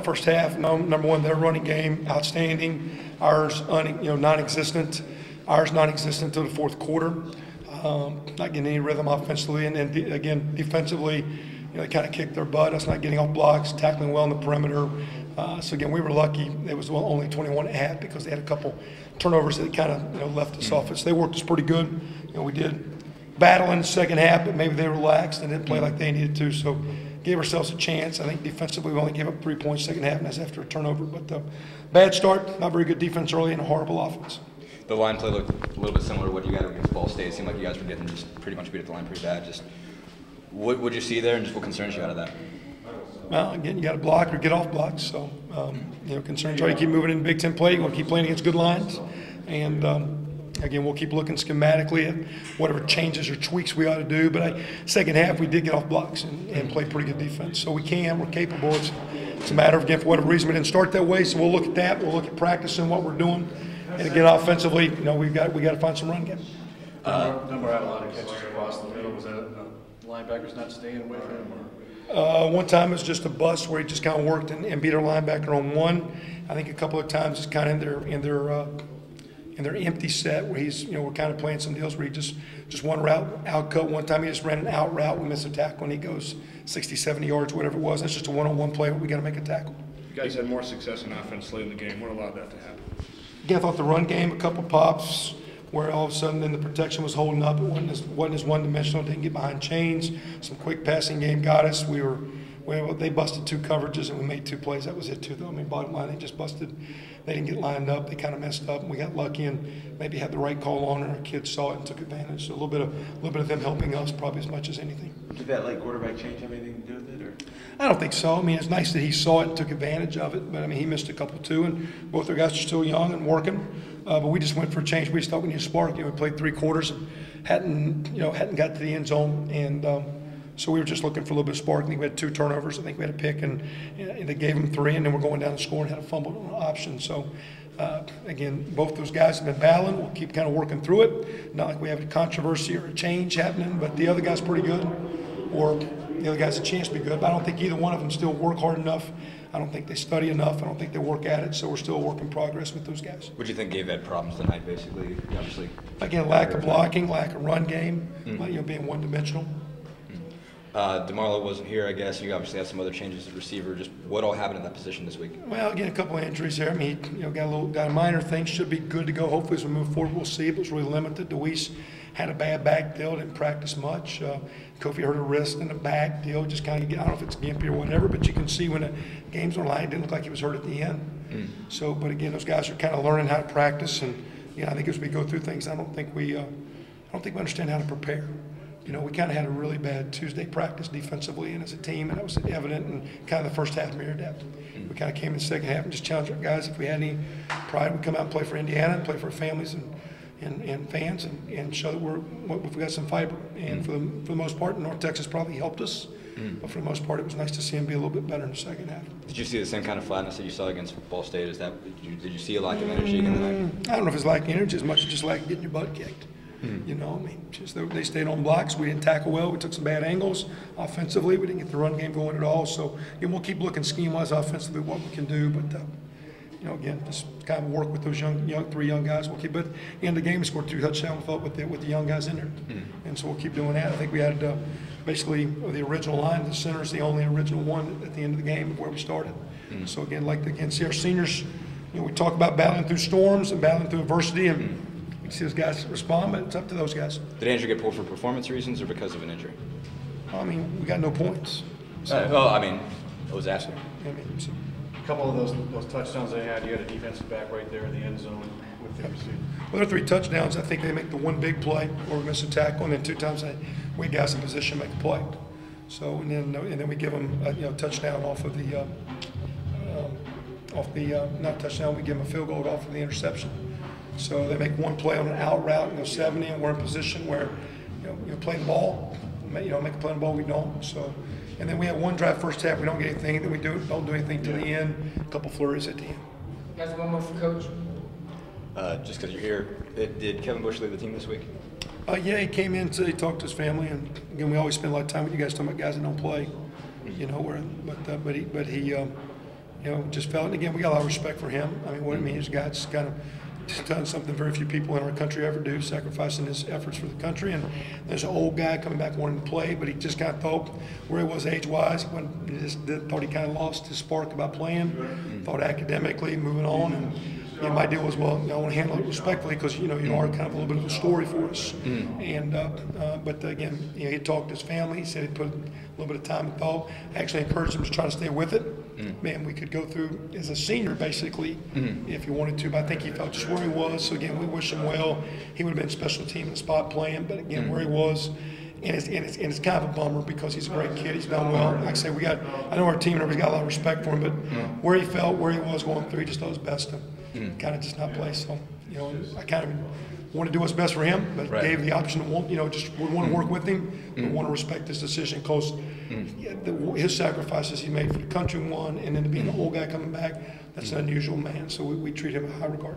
First half, number one, their running game outstanding. Ours, non-existent. Ours non-existent until the fourth quarter. Not getting any rhythm offensively, and then again defensively, they kind of kicked their butt. Us not getting off blocks, tackling well on the perimeter. So again, we were lucky. It was only 21.5 because they had a couple turnovers that kind of left us off. So they worked us pretty good. We did battle in the second half, but maybe they relaxed and didn't play like they needed to. So gave ourselves a chance. I think defensively we only gave up 3 points second half, and that's after a turnover. But bad start, not very good defense early, and a horrible offense. The line play looked a little bit similar to what you got against Ball State. It seemed like you guys were getting just pretty much beat at the line pretty bad. Just what would you see there, and just what concerns you out of that? Well, again, you got to block or get off blocks. So, concerns are you keep moving in Big Ten play. You want to keep playing against good lines. And, again, we'll keep looking schematically at whatever changes or tweaks we ought to do. But second half, we did get off blocks and play pretty good defense. So we're capable. It's a matter of, again, for whatever reason, we didn't start that way. So we'll look at that. We'll look at practicing what we're doing. And again, offensively, we got to find some run game. Number had a lot of catches across the middle. Was that linebackers not staying away from him? One time it was just a bust where he just kind of worked and beat our linebacker on one. I think a couple of times it's kind of in their empty set where he's we're kind of playing some deals where he just one route out cut. One time he just ran an out route. We missed a tackle and he goes 60, 70 yards, whatever it was. That's just a one-on-one play. We got to make a tackle. You guys had more success in offense late in the game. What allowed that to happen? Again, I thought the run game, a couple pops where all of a sudden then the protection was holding up. It wasn't as one-dimensional. Didn't get behind chains. Some quick passing game got us. They busted 2 coverages and we made 2 plays. That was it too, though. I mean, bottom line, they just busted. They didn't get lined up. They kind of messed up, and we got lucky and maybe had the right call on, and our kids saw it and took advantage. So a little bit of them helping us probably as much as anything. Did that late quarterback change have anything to do with it, or? I don't think so. I mean, it's nice that he saw it and took advantage of it, but I mean, he missed a couple too, and both our guys are still young and working. But we just went for a change. We just thought we needed a spark. We played 3 quarters and hadn't got to the end zone, and so we were just looking for a little bit of spark. I think we had 2 turnovers. I think we had a pick, and they gave them 3, and then we're going down the score and had a fumble on an option. So, again, both those guys have been battling. We'll keep kind of working through it. Not like we have a controversy or a change happening, but the other guy's pretty good, or the other guy's a chance to be good. But I don't think either one of them still work hard enough. I don't think they study enough. I don't think they work at it. So we're still a work in progress with those guys. What do you think gave Ed problems tonight, basically? Obviously, again, lack of blocking, lack of run game, being one-dimensional. DeMarlo wasn't here, I guess. You obviously had some other changes at receiver. Just what all happened in that position this week? Well, again, a couple of injuries there. I mean, got a minor thing. Should be good to go. Hopefully, as we move forward, we'll see. It was really limited. Deweese had a bad back deal. Didn't practice much. Kofi hurt a wrist and a back deal. Just kind of, I don't know if it's gimpy or whatever, but you can see when the game's on line, it didn't look like he was hurt at the end. So, but again, those guys are kind of learning how to practice, and I think as we go through things, I don't think we understand how to prepare. We kind of had a really bad Tuesday practice defensively and as a team, and that was evident in kind of the first half mirrored that. We kind of came in the second half and just challenged our guys. If we had any pride, we'd come out and play for Indiana and play for our families and fans and show that we've got some fiber. And for the most part, North Texas probably helped us. But for the most part, it was nice to see him be a little bit better in the second half. Did you see the same kind of flatness that you saw against Ball State? Did you see a lack of energy again tonight? I don't know if it's lack of energy as much as just like getting your butt kicked. They stayed on blocks. We didn't tackle well. We took some bad angles offensively. We didn't get the run game going at all. So we'll keep looking scheme-wise offensively what we can do. But again, just kind of work with those 3 young guys. We'll keep. But at the end of the game, we scored 2 touchdowns. With the young guys in there, and so we'll keep doing that. I think we had basically the original line. The center is the only original one at the end of the game of where we started. So again, see our seniors. We talk about battling through storms and battling through adversity and. See those guys respond, but it's up to those guys. Did Andrew get pulled for performance reasons or because of an injury? I mean, we got no points. So. I was asking. A couple of those touchdowns they had, you had a defensive back right there in the end zone with the receiver. Well, there are 3 touchdowns. I think they make the one big play where we miss a tackle, and then 2 times we had guys in position to make a play. So and then we give them a touchdown off of not touchdown. We give them a field goal off of the interception. So they make one play on an out route and go 70, and we're in position where you play the ball, make a play on the ball. We don't. So, and then we have one drive first half. We don't get anything. Then we don't do anything to the end. A couple flurries at the end. You guys, one more for Coach. Just because you're here, did Kevin Bush leave the team this week? Yeah, he came in, he talked to his family, and again, we always spend a lot of time with you guys talking about guys that don't play. just felt, and again, we got a lot of respect for him. I mean, what it means, guy's kind of just done something very few people in our country ever do, sacrificing his efforts for the country. And there's an old guy coming back wanting to play, but he just kind of thought where he was age-wise, thought he kind of lost his spark about playing, thought academically, moving on. And my deal was, well, I want to handle it respectfully because, you are kind of a little bit of a story for us. And but again, he talked to his family. He said he put a little bit of time and thought. I actually encouraged him to try to stay with it. Man, we could go through as a senior basically if he wanted to, but I think he felt just where he was. So again, we wish him well. He would have been special team in the spot playing, but again, where he was. And it's kind of a bummer because he's a great kid. He's done well. Like I say, I know our team and everybody's got a lot of respect for him, but where he felt, where he was going through, he just thought his best to kind of just not play. So, I kind of want to do what's best for him, but gave the option to just we want to work with him, but want to respect his decision because his sacrifices he made for the country, one, and then to be an old guy coming back, that's an unusual man. So we treat him with high regard.